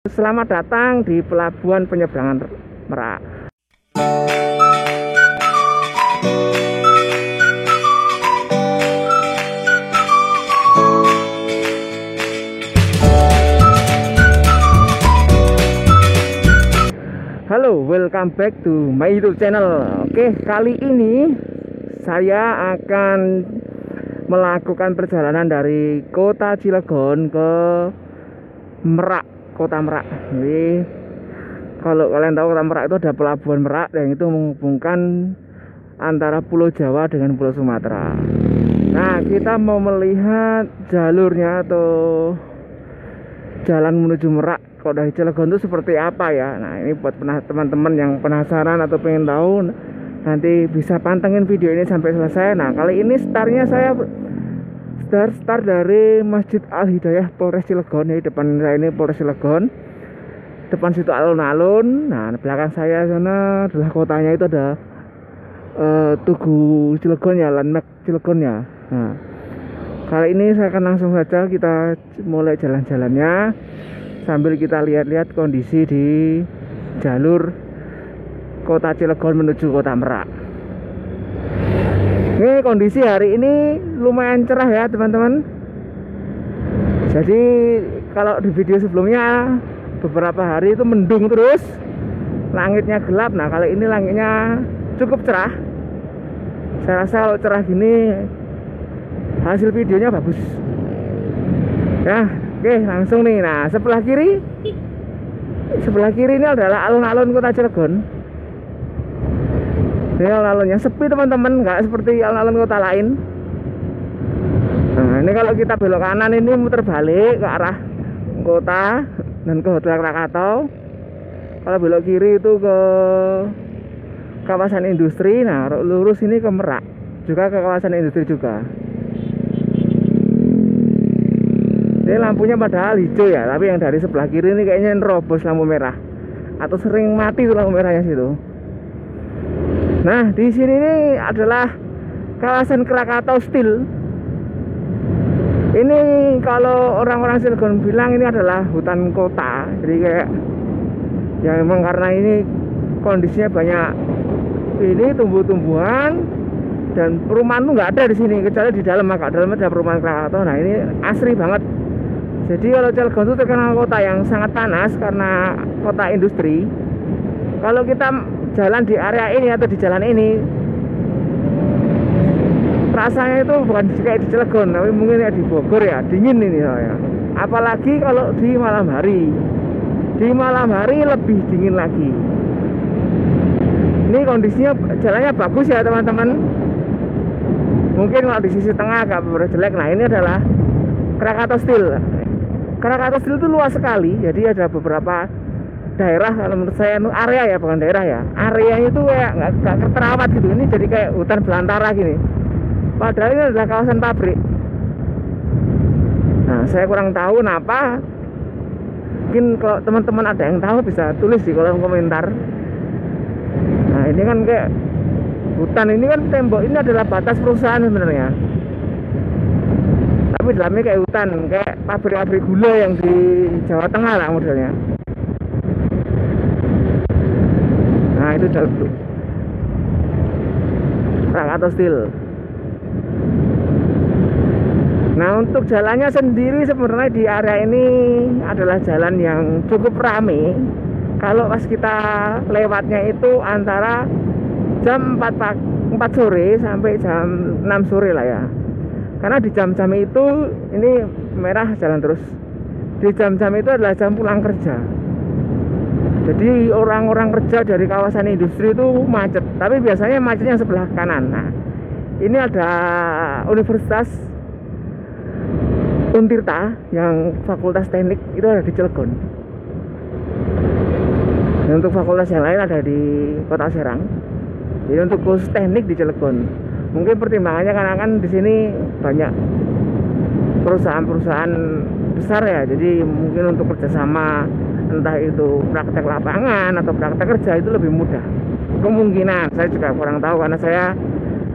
Selamat datang di Pelabuhan Penyeberangan Merak. Halo, welcome back to my YouTube channel. Oke, kali ini saya akan melakukan perjalanan dari kota Cilegon ke Merak, kota Merak. Jadi kalau kalian tahu kota Merak itu ada pelabuhan Merak yang itu menghubungkan antara Pulau Jawa dengan Pulau Sumatera. Nah, kita mau melihat jalurnya atau jalan menuju Merak kalau dari Cilegon itu seperti apa ya. Nah, ini buat teman-teman yang penasaran atau pengen tahu, nanti bisa pantengin video ini sampai selesai. Nah, kali ini startnya saya start dari Masjid Al Hidayah Polres Cilegon. Ya, depan saya ini Polres Cilegon, depan situ alun-alun. Nah, belakang saya sana adalah kotanya, itu ada Tugu Cilegon ya, landmark Cilegon ya. Nah, kali ini saya akan langsung saja kita mulai jalan-jalannya sambil kita lihat-lihat kondisi di jalur kota Cilegon menuju kota Merak. Ini kondisi hari ini lumayan cerah ya teman-teman. Jadi kalau di video sebelumnya beberapa hari itu mendung terus, langitnya gelap. Nah, kali ini langitnya cukup cerah. Saya rasa kalau cerah gini hasil videonya bagus ya. Oke, langsung nih. Nah, sebelah kiri ini adalah alun-alun kota Cilegon. Ini alun-alunnya sepi teman-teman, nggak seperti alun-alun kota lain. Nah, ini kalau kita belok kanan ini muter balik ke arah kota dan ke Hotel Krakatau. Kalau belok kiri itu ke kawasan industri. Nah, lurus ini ke Merak, juga ke kawasan industri juga. Ini lampunya padahal hijau ya, tapi yang dari sebelah kiri ini kayaknya nerobos lampu merah, atau sering mati tuh lampu merahnya situ. Nah, di sini ini adalah kawasan Krakatau Steel. Ini kalau orang-orang Cilegon bilang ini adalah hutan kota. Jadi kayak ya memang karena ini kondisinya banyak ini tumbuh-tumbuhan dan perumahan tuh nggak ada di sini kecuali di dalam, agak dalam ada perumahan Krakatau. Nah, ini asri banget. Jadi kalau Cilegon itu terkenal kota yang sangat panas karena kota industri. Kalau kita jalan di area ini atau di jalan ini, rasanya itu bukan kayak di Cilegon, tapi mungkin kayak di Bogor ya, dingin ini ya. Apalagi kalau di malam hari. Di malam hari lebih dingin lagi. Ini kondisinya jalannya bagus ya teman-teman. Mungkin kalau di sisi tengah agak jelek. Nah, ini adalah Krakatau Steel. Krakatau Steel itu luas sekali. Jadi ada beberapa daerah, kalau menurut saya area ya, bukan daerah ya, areanya itu kayak nggak terawat gitu. Ini jadi kayak hutan belantara gini, padahal ini adalah kawasan pabrik. Nah, saya kurang tahu kenapa. Mungkin kalau teman-teman ada yang tahu bisa tulis di kolom komentar. Nah, ini kan kayak hutan, ini kan tembok ini adalah batas perusahaan sebenarnya, tapi dalamnya kayak hutan, kayak pabrik-pabrik gula yang di Jawa Tengah lah modelnya. Nah, itu jalur Krakatau Steel. Nah, untuk jalannya sendiri sebenarnya di area ini adalah jalan yang cukup ramai. Kalau pas kita lewatnya itu antara jam 4 sore sampai jam 6 sore lah ya. Karena di jam-jam itu ini merah jalan terus. Di jam-jam itu adalah jam pulang kerja. Jadi orang-orang kerja dari kawasan industri itu macet, tapi biasanya macetnya sebelah kanan. Nah, ini ada Universitas Untirta yang Fakultas Teknik itu ada di Cilegon. Dan untuk fakultas yang lain ada di Kota Serang. Jadi untuk khusus teknik di Cilegon. Mungkin pertimbangannya karena kan di sini banyak perusahaan-perusahaan besar ya. Jadi mungkin untuk kerjasama, entah itu praktek lapangan atau praktek kerja, itu lebih mudah. Kemungkinan, saya juga kurang tahu karena saya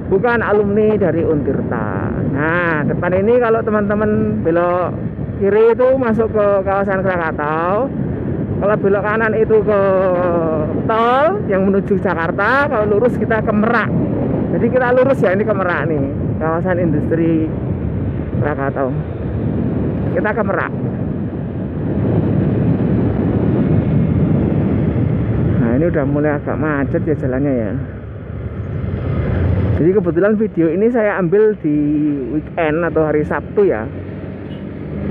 bukan alumni dari Untirta. Nah, depan ini kalau teman-teman belok kiri itu masuk ke kawasan Krakatau. kalau belok kanan itu ke tol yang menuju Jakarta, kalau lurus kita ke Merak. Jadi kita lurus ya, ini ke Merak nih, kawasan industri Krakatau. Kita ke Merak. Nah ini udah mulai agak macet ya jalannya ya. Jadi kebetulan video ini saya ambil di weekend atau hari Sabtu ya.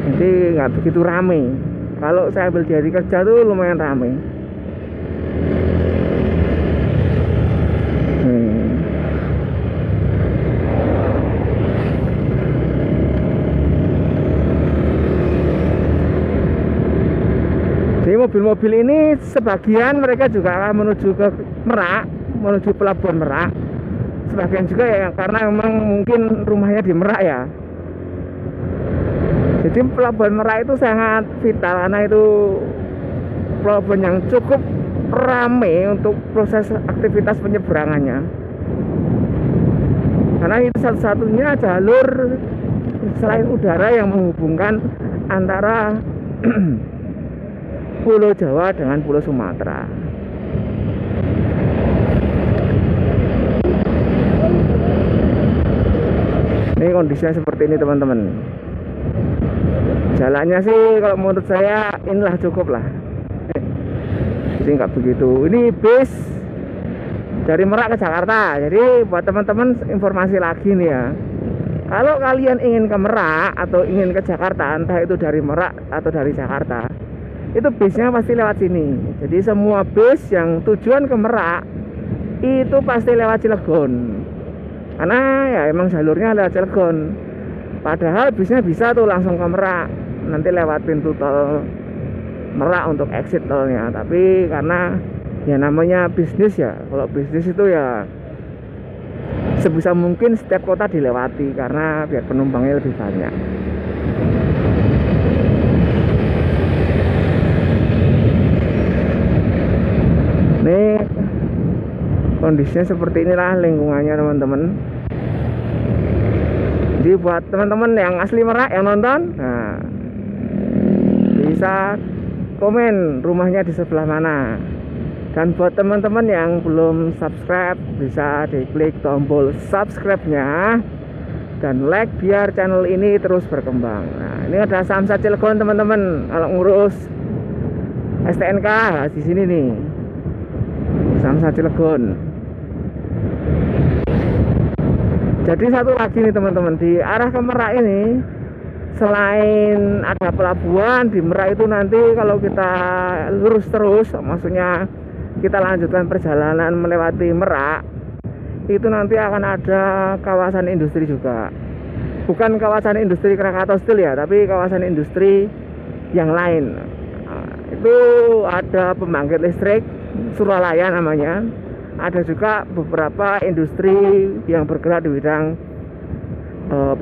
Jadi nggak begitu rame. Kalau saya ambil di hari kerja tuh lumayan rame. Jadi mobil-mobil ini sebagian mereka juga akan menuju ke Merak, menuju pelabuhan Merak. Sebagian juga ya karena memang mungkin rumahnya di Merak ya. Jadi pelabuhan Merak itu sangat vital karena itu pelabuhan yang cukup ramai untuk proses aktivitas penyeberangannya. Karena itu satu-satunya jalur selain udara yang menghubungkan antara Pulau Jawa dengan Pulau Sumatera. Ini kondisinya seperti ini teman-teman. Jalannya sih kalau menurut saya inilah cukup lah. Jadi nggak begitu. Ini bis dari Merak ke Jakarta. Jadi buat teman-teman informasi lagi nih ya. Kalau kalian ingin ke Merak atau ingin ke Jakarta, entah itu dari Merak atau dari Jakarta, itu bisnya pasti lewat sini. Jadi semua bis yang tujuan ke Merak itu pasti lewat Cilegon. Karena ya emang jalurnya lewat Cilegon. Padahal bisnya bisa tuh langsung ke Merak, nanti lewat pintu tol Merak untuk exit tolnya. Tapi karena ya namanya bisnis ya, kalau bisnis itu ya sebisa mungkin setiap kota dilewati karena biar penumpangnya lebih banyak. Nih kondisinya seperti inilah lingkungannya teman-teman. Jadi buat teman-teman yang asli Merak yang nonton, nah, bisa komen rumahnya di sebelah mana. Dan buat teman-teman yang belum subscribe, bisa diklik tombol subscribe-nya dan like biar channel ini terus berkembang. Nah, ini ada Samsat Cilegon teman-teman. Kalau ngurus STNK di sini nih, Samsat Cilegon. Jadi satu lagi nih teman-teman, di arah ke Merak ini selain ada pelabuhan di Merak itu, nanti kalau kita lurus terus, maksudnya kita lanjutkan perjalanan melewati Merak, itu nanti akan ada kawasan industri juga. Bukan kawasan industri Krakatau Steel ya, tapi kawasan industri yang lain. Nah, itu ada pembangkit listrik Suralaya namanya. Ada juga beberapa industri yang bergerak di bidang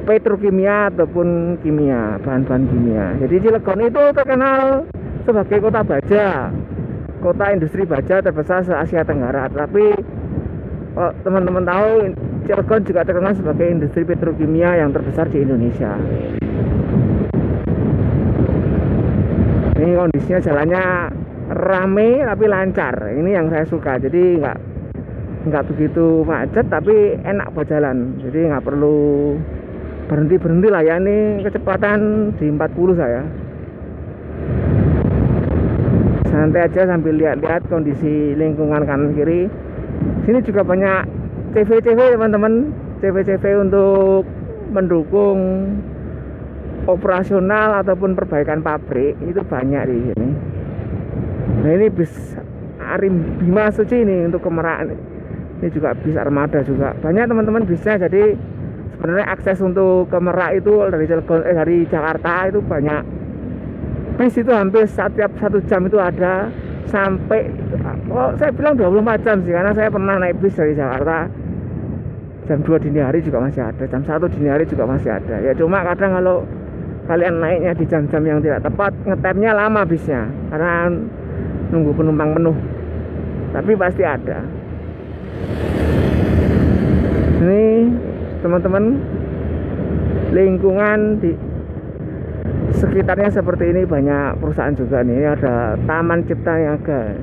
petrokimia ataupun kimia, bahan-bahan kimia. Jadi Cilegon itu terkenal sebagai kota baja, kota industri baja terbesar se-Asia Tenggara. Tapi teman-teman tahu, Cilegon juga terkenal sebagai industri petrokimia yang terbesar di Indonesia. Ini kondisinya jalannya rame tapi lancar. Ini yang saya suka. Jadi nggak begitu macet tapi enak berjalan. Jadi nggak perlu berhenti lah ya. Ini kecepatan di 40 saya. Santai aja sambil lihat-lihat kondisi lingkungan kanan kiri. Sini juga banyak CV teman-teman. CV untuk mendukung operasional ataupun perbaikan pabrik itu banyak di sini. Nah ini bis Arim Bima Suci ini untuk ke Merak. Ini juga bis armada juga banyak teman-teman bisnya. Jadi sebenarnya akses untuk ke Merak itu dari Jakarta itu banyak bis, itu hampir setiap 1 jam itu ada, sampai saya bilang 24 jam sih, karena saya pernah naik bis dari Jakarta jam 2 dini hari juga masih ada, jam 1 dini hari juga masih ada. Ya cuma kadang kalau kalian naiknya di jam-jam yang tidak tepat, ngetapnya lama bisnya karena nunggu penumpang penuh, tapi pasti ada. Ini teman-teman lingkungan di sekitarnya seperti ini banyak perusahaan juga nih. Ini ada Taman Cipta Niaga.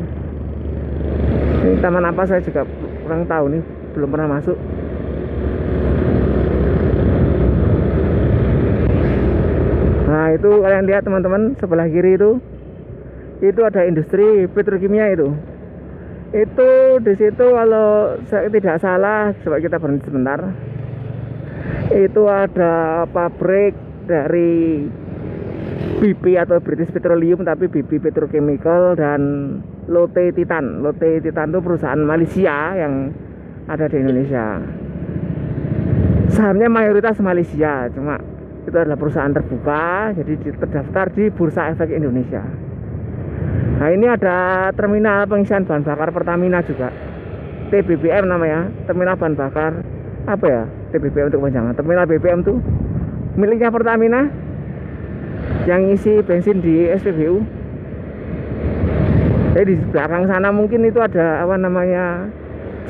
Ini taman apa saya juga kurang tahu nih, belum pernah masuk. Nah itu kalian lihat teman-teman, sebelah kiri itu ada industri petrokimia itu. Itu di situ kalau saya tidak salah, coba kita berhenti sebentar. Itu ada pabrik dari BP atau British Petroleum, tapi BP Petrochemical dan Lotte Titan. Lotte Titan itu perusahaan Malaysia yang ada di Indonesia. Sahamnya mayoritas Malaysia, cuma itu adalah perusahaan terbuka, jadi terdaftar di Bursa Efek Indonesia. Nah ini ada terminal pengisian bahan bakar Pertamina juga, TBBM namanya, terminal bahan bakar apa ya, TBBM untuk kepanjangan. Terminal BBM tuh miliknya Pertamina yang isi bensin di SPBU. Jadi di belakang sana mungkin itu ada apa namanya,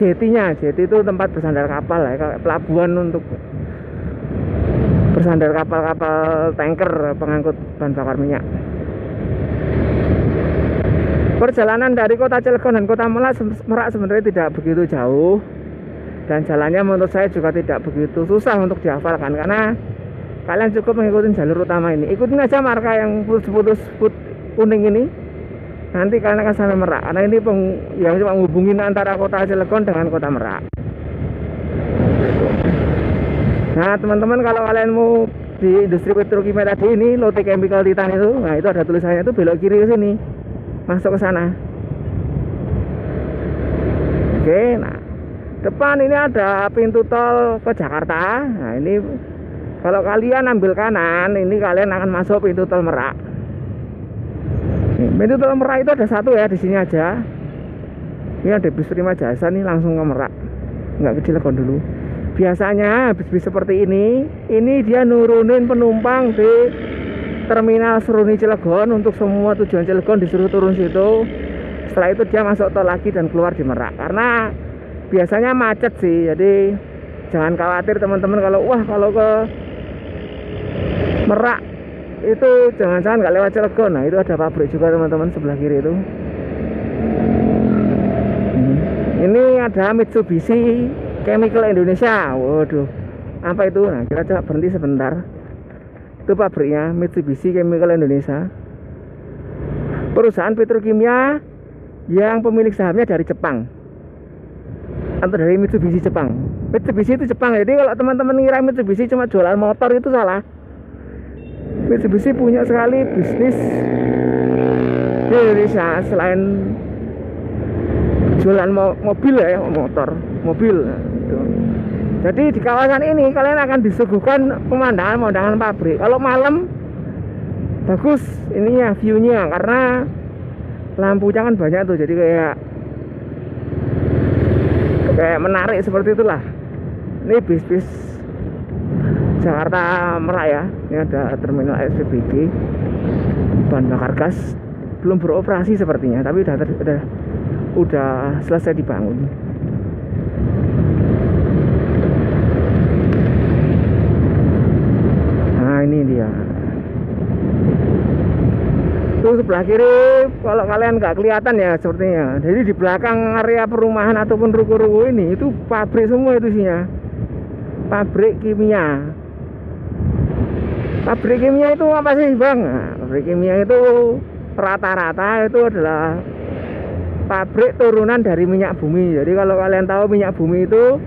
jetinya. Jeti itu tempat bersandar kapal ya, pelabuhan untuk bersandar kapal-kapal tanker pengangkut bahan bakar minyak. Perjalanan dari kota Cilegon dan kota Merak sebenarnya tidak begitu jauh, dan jalannya menurut saya juga tidak begitu susah untuk dihafalkan, karena kalian cukup mengikuti jalur utama ini. Ikutin aja marka yang putus-putus kuning ini, nanti kalian akan sampai Merak, karena ini yang cuma menghubungin antara kota Cilegon dengan kota Merak. Nah teman-teman, kalau kalian mau di industri petrokimia tadi ini, Lotte Chemical Titan itu, nah itu ada tulisannya itu belok kiri ke sini, masuk ke sana. Oke, nah depan ini ada pintu tol ke Jakarta. Nah ini kalau kalian ambil kanan, ini kalian akan masuk pintu tol Merak. Pintu tol Merak itu ada satu ya, di sini aja. Ini ada bis Prima Jasa nih, langsung ke Merak, nggak ke Cilegon dulu. Biasanya bis-bis seperti ini dia nurunin penumpang di terminal Seruni Cilegon. Untuk semua tujuan Cilegon disuruh turun situ. Setelah itu dia masuk tol lagi dan keluar di Merak, karena biasanya macet sih. Jadi jangan khawatir teman-teman, kalau ke Merak itu jangan-jangan nggak lewat Cilegon. Nah itu ada pabrik juga teman-teman, sebelah kiri itu. Ini ada Mitsubishi Chemical Indonesia. Waduh, apa itu? Nah kita coba berhenti sebentar. Itu pabriknya, Mitsubishi Chemical Indonesia, perusahaan petrokimia yang pemilik sahamnya dari Jepang atau dari Mitsubishi Jepang. Mitsubishi itu Jepang. Jadi kalau teman-teman ngira Mitsubishi cuma jualan motor, itu salah. Mitsubishi punya sekali bisnis di Indonesia selain jualan mobil ya, mobil. Nah, gitu. Jadi di kawasan ini kalian akan disuguhkan pemandangan pabrik. Kalau malam bagus ininya, view-nya, karena lampunya kan banyak tuh, jadi kayak menarik seperti itulah. Ini bis Jakarta Merak ya. Ini ada terminal SPBG bahan bakar gas, belum beroperasi sepertinya, tapi udah selesai dibangun. Nah ini dia. Tuh sebelah kiri, kalau kalian nggak kelihatan ya sepertinya. Jadi di belakang area perumahan ataupun ruko-ruko ini itu pabrik semua, itu isinya pabrik kimia. Pabrik kimia itu apa sih bang? Nah, pabrik kimia itu rata-rata itu adalah pabrik turunan dari minyak bumi. Jadi kalau kalian tahu minyak bumi itu,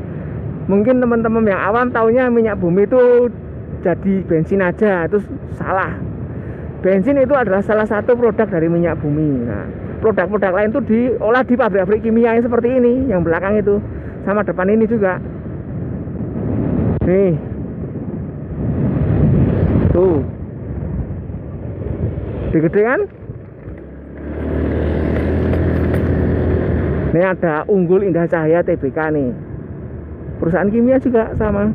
mungkin teman-teman yang awam taunya minyak bumi itu jadi bensin aja, itu salah. Bensin itu adalah salah satu produk dari minyak bumi. Nah, produk-produk lain itu diolah di pabrik-pabrik kimia yang seperti ini, yang belakang itu, sama depan ini juga. Nih, tuh, gede kan? Ini ada Unggul Indah Cahya TBK nih, perusahaan kimia juga sama.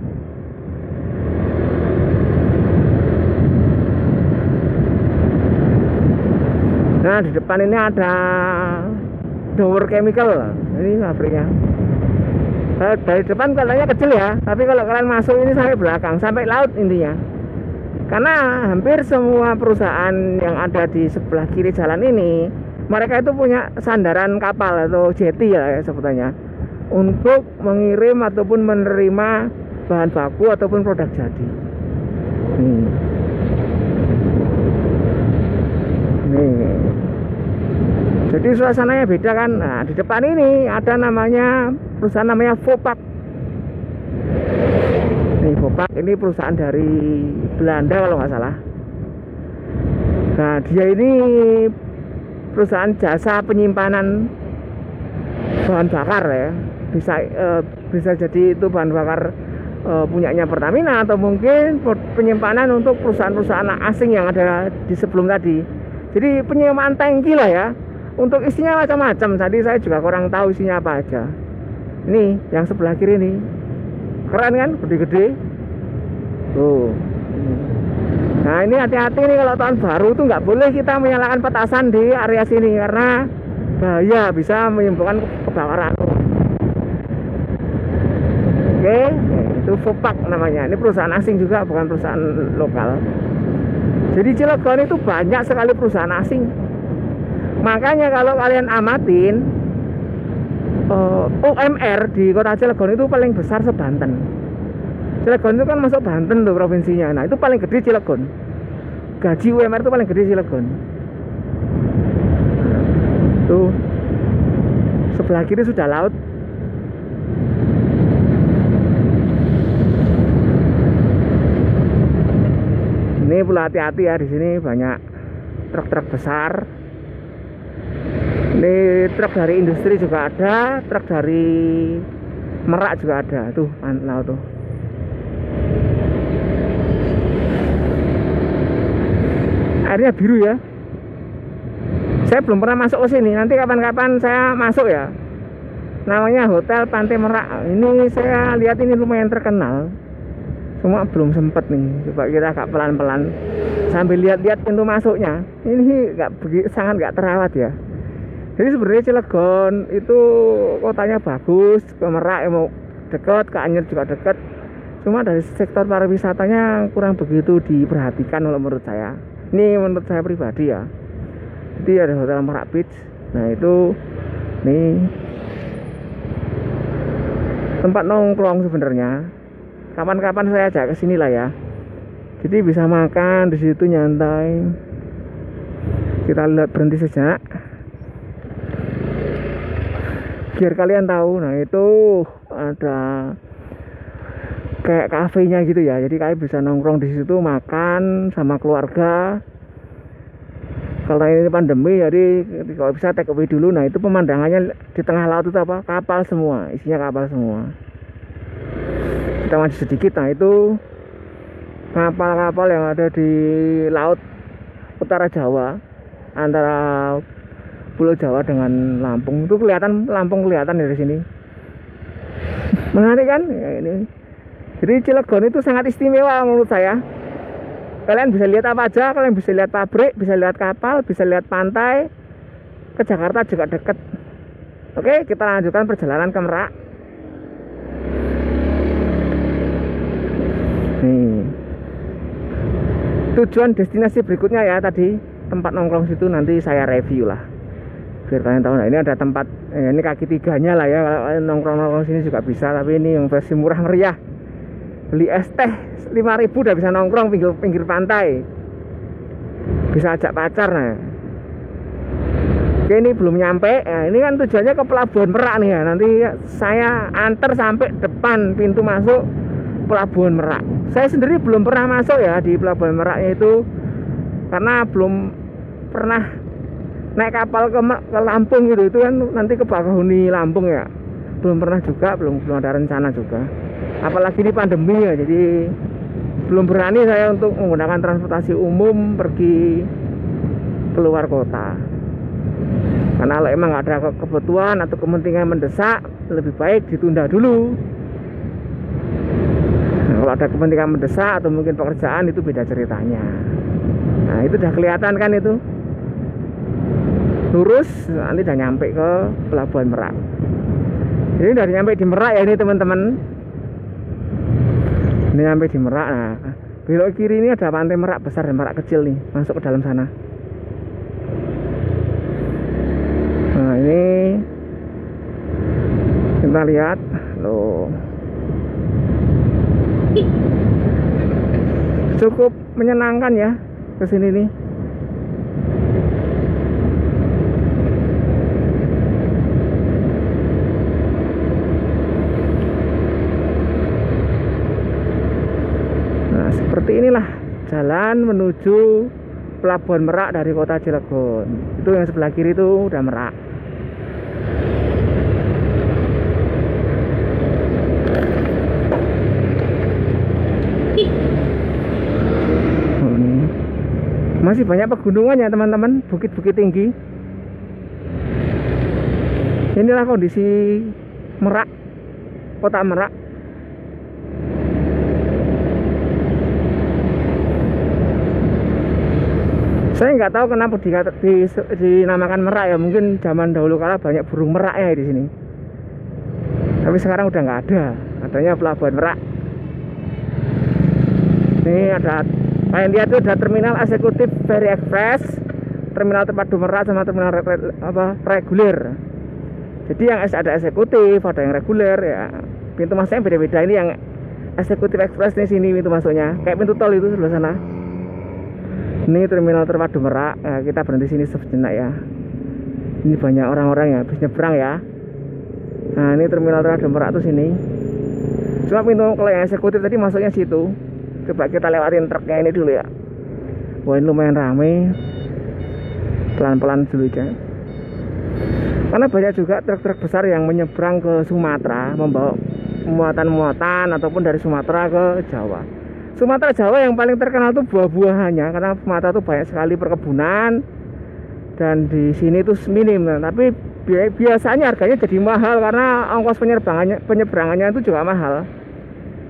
Nah di depan ini ada Dower Chemical, ini pabriknya. Dari depan katanya kecil ya, tapi kalau kalian masuk ini sampai belakang, sampai laut intinya. Karena hampir semua perusahaan yang ada di sebelah kiri jalan ini, mereka itu punya sandaran kapal atau jeti ya sebutannya, untuk mengirim ataupun menerima bahan baku ataupun produk jadi. Nih. Jadi suasananya beda kan. Nah, di depan ini ada namanya perusahaan namanya Vopak. Nih, Vopak ini perusahaan dari Belanda kalau nggak salah. Nah, dia ini perusahaan jasa penyimpanan bahan bakar ya. Bisa jadi itu bahan bakar punyanya Pertamina, atau mungkin penyimpanan untuk perusahaan-perusahaan asing yang ada di sebelum tadi. Jadi penyimpanan tangki lah ya. Untuk isinya macam-macam. Tadi saya juga kurang tahu isinya apa aja. Ini yang sebelah kiri nih, keren kan, gede-gede. Tuh. Nah ini hati-hati nih, kalau tahun baru tuh nggak boleh kita menyalakan petasan di area sini karena bahaya, bisa menimbulkan kebakaran. Oke, itu Vopak namanya. Ini perusahaan asing juga, bukan perusahaan lokal. Jadi Cilegon itu banyak sekali perusahaan asing. Makanya kalau kalian amatin, UMR di kota Cilegon itu paling besar se-Banten. Cilegon itu kan masuk Banten tuh provinsinya. Nah itu paling gede Cilegon. Gaji UMR itu paling gede Cilegon. Tuh sebelah kiri sudah laut. Ini pula hati-hati ya, di sini banyak truk-truk besar. Ini truk dari industri juga ada, truk dari Merak juga ada. Tuh laut tuh. Airnya biru ya. Saya belum pernah masuk ke sini. Nanti kapan-kapan saya masuk ya. Namanya Hotel Pantai Merak. Ini saya lihat ini lumayan terkenal. Cuma belum sempet nih. Coba kita agak pelan-pelan sambil lihat-lihat pintu masuknya. Ini sangat nggak terawat ya. Jadi sebenarnya Cilegon itu kotanya bagus, ke Merak mau dekat, ke Anyer juga dekat. Cuma dari sektor pariwisatanya kurang begitu diperhatikan kalau menurut saya. Ini menurut saya pribadi ya. Jadi ada Hotel Merak Beach. Nah itu nih tempat nongkrong sebenarnya. Kapan-kapan saya ajak ke sini lah ya. Jadi bisa makan di situ nyantai. Kita lihat, berhenti sejenak. Biar kalian tahu. Nah itu ada kayak kafenya gitu ya. Jadi kalian bisa nongkrong di situ, makan sama keluarga. Kalau ini pandemi, jadi kalau bisa take away dulu. Nah itu pemandangannya di tengah laut itu apa? Kapal semua, isinya kapal semua. Kita maju sedikit. Nah itu kapal-kapal yang ada di laut utara Jawa, antara Pulau Jawa dengan Lampung. Itu kelihatan, Lampung kelihatan dari sini. Menarik kan ya, ini. Jadi Cilegon itu sangat istimewa menurut saya. Kalian bisa lihat apa aja, kalian bisa lihat pabrik, bisa lihat kapal, bisa lihat pantai. Ke Jakarta juga dekat. Oke, kita lanjutkan perjalanan ke Merak. Nih. Tujuan destinasi berikutnya ya, tadi tempat nongkrong situ nanti saya review lah. Biar kalian tahu. Nah ini ada tempat, ini kaki tiganya lah ya. Kalau kalian nongkrong-nongkrong sini juga bisa, tapi ini yang versi murah meriah. Beli es teh 5.000 udah bisa nongkrong pinggir pantai. Bisa ajak pacar. Nah oke, ini belum nyampe. Nah, ini kan tujuannya ke Pelabuhan Merak nih ya. Nanti saya antar sampai depan pintu masuk Pelabuhan Merak. Saya sendiri belum pernah masuk ya di Pelabuhan Meraknya itu, karena belum pernah naik kapal ke Lampung gitu. Itu kan nanti ke Bakahuni Lampung ya. Belum pernah juga, belum ada rencana juga. Apalagi ini pandemi ya, jadi belum berani saya untuk menggunakan transportasi umum pergi keluar kota. Karena kalau emang nggak ada kebutuhan atau kepentingan mendesak, lebih baik ditunda dulu. Nah, kalau ada kepentingan mendesak atau mungkin pekerjaan, itu beda ceritanya. Nah itu udah kelihatan kan, itu lurus nanti udah nyampe ke Pelabuhan Merak. Jadi udah nyampe di Merak ya ini teman-teman. Ini nyampe di Merak. Nah Belok kiri ini ada pantai Merak besar dan Merak kecil nih, masuk ke dalam sana. Nah ini kita lihat loh, cukup menyenangkan ya kesini nih. Nah seperti inilah jalan menuju Pelabuhan Merak dari kota Cilegon. Itu yang sebelah kiri itu udah Merak. Masih banyak pegunungan ya teman-teman, bukit-bukit tinggi. Inilah kondisi Merak, kota Merak. Saya nggak tahu kenapa dinamakan Merak ya, mungkin zaman dahulu kala banyak burung merak ya di sini. Tapi sekarang udah nggak ada, adanya Pelabuhan Merak. Ini ada, kalian lihat itu ada terminal eksekutif Ferry Express, terminal terpadu Merak sama terminal reguler. Jadi yang ada eksekutif, ada yang reguler ya. Pintu masuknya beda-beda. Ini yang eksekutif express di sini pintu masuknya, kayak pintu tol itu sebelah sana. Ini terminal terpadu Merak. Ya, kita berhenti sini sejenak ya. Ini banyak orang-orang ya, habis nyebrang ya. Nah ini terminal terpadu Merak tuh sini. Cuma pintu kalau yang eksekutif tadi masuknya situ. Coba kita lewatin truknya ini dulu ya. Wah ini lumayan rame. Pelan-pelan dulu aja. Karena banyak juga truk-truk besar yang menyeberang ke Sumatera, membawa muatan-muatan ataupun dari Sumatera ke Jawa. Sumatera Jawa yang paling terkenal tuh buah-buahannya, karena Sumatera tuh banyak sekali perkebunan dan di sini tuh minim. Tapi biasanya harganya jadi mahal karena ongkos penyeberangannya itu juga mahal.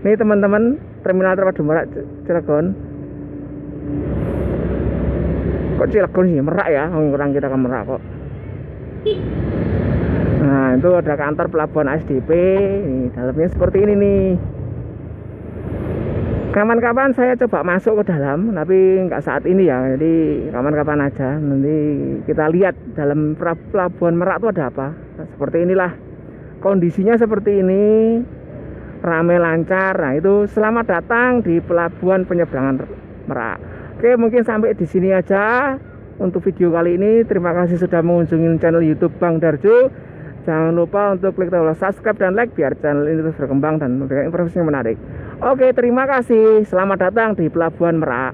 Ini teman-teman, terminal terpadu Merak Cilegon. Kok Cilegon sih, Merak ya, orang kita ke Merak kok. Nah itu ada kantor pelabuhan ASDP. Nih, dalamnya seperti ini nih. Kapan-kapan saya coba masuk ke dalam, tapi nggak saat ini ya. Jadi kapan-kapan aja. Nanti kita lihat dalam pelabuhan Merak itu ada apa. Nah, seperti inilah kondisinya, seperti ini. Rame lancar. Nah itu selamat datang di pelabuhan penyeberangan Merak. Oke, mungkin sampai di sini aja untuk video kali ini. Terima kasih sudah mengunjungi channel YouTube Bang Darjo. Jangan lupa untuk klik tombol subscribe dan like biar channel ini terus berkembang dan memberikan informasi yang menarik. Oke, terima kasih. Selamat datang di Pelabuhan Merak.